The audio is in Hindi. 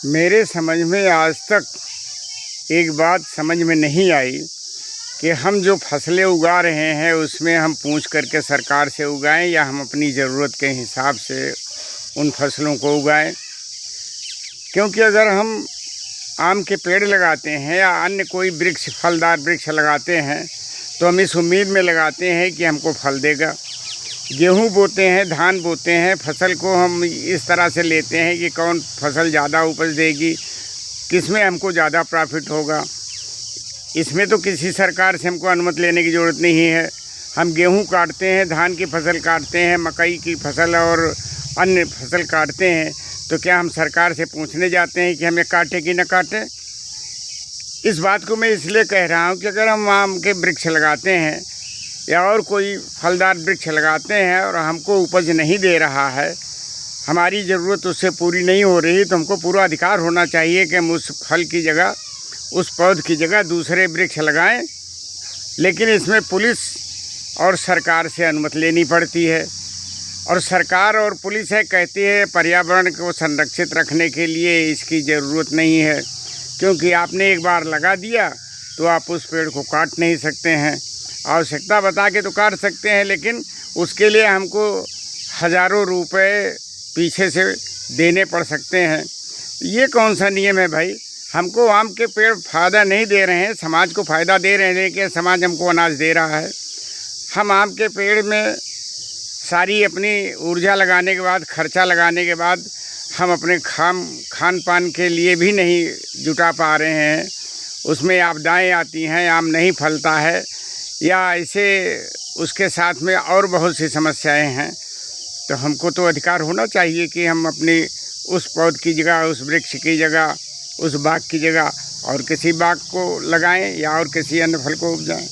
मेरे समझ में आज तक एक बात समझ में नहीं आई कि हम जो फसलें उगा रहे हैं उसमें हम पूछ करके सरकार से उगाएं या हम अपनी ज़रूरत के हिसाब से उन फसलों को उगाएं। क्योंकि अगर हम आम के पेड़ लगाते हैं या अन्य कोई वृक्ष, फलदार वृक्ष लगाते हैं तो हम इस उम्मीद में लगाते हैं कि हमको फल देगा। गेहूँ बोते हैं, धान बोते हैं, फसल को हम इस तरह से लेते हैं कि कौन फसल ज़्यादा उपज देगी, किस में हमको ज़्यादा प्रॉफिट होगा। इसमें तो किसी सरकार से हमको अनुमति लेने की ज़रूरत नहीं है। हम गेहूँ काटते हैं, धान की फसल काटते हैं, मकई की फसल और अन्य फसल काटते हैं, तो क्या हम सरकार से पूछने जाते हैं कि हमें काटे कि न काटे? इस बात को मैं इसलिए कह रहा हूँ कि अगर हम आम के वृक्ष लगाते हैं या और कोई फलदार वृक्ष लगाते हैं और हमको उपज नहीं दे रहा है, हमारी ज़रूरत उससे पूरी नहीं हो रही, तो हमको पूरा अधिकार होना चाहिए कि हम उस फल की जगह, उस पौध की जगह दूसरे वृक्ष लगाएं। लेकिन इसमें पुलिस और सरकार से अनुमति लेनी पड़ती है, और सरकार और पुलिस है कहती है पर्यावरण को संरक्षित रखने के लिए इसकी ज़रूरत नहीं है, क्योंकि आपने एक बार लगा दिया तो आप उस पेड़ को काट नहीं सकते हैं। आवश्यकता बता के तो काट सकते हैं, लेकिन उसके लिए हमको हज़ारों रुपए पीछे से देने पड़ सकते हैं। ये कौन सा नियम है भाई? हमको आम के पेड़ फ़ायदा नहीं दे रहे हैं, समाज को फ़ायदा दे रहे हैं, लेकिन समाज हमको अनाज दे रहा है। हम आम के पेड़ में सारी अपनी ऊर्जा लगाने के बाद, खर्चा लगाने के बाद, हम अपने खान पान के लिए भी नहीं जुटा पा रहे हैं। उसमें आपदाएं आती हैं, आम नहीं फलता है, या ऐसे उसके साथ में और बहुत सी समस्याएं हैं। तो हमको तो अधिकार होना चाहिए कि हम अपनी उस पौध की जगह, उस वृक्ष की जगह, उस बाग की जगह और किसी बाग को लगाएं या और किसी अन्य फल को उपजाएं।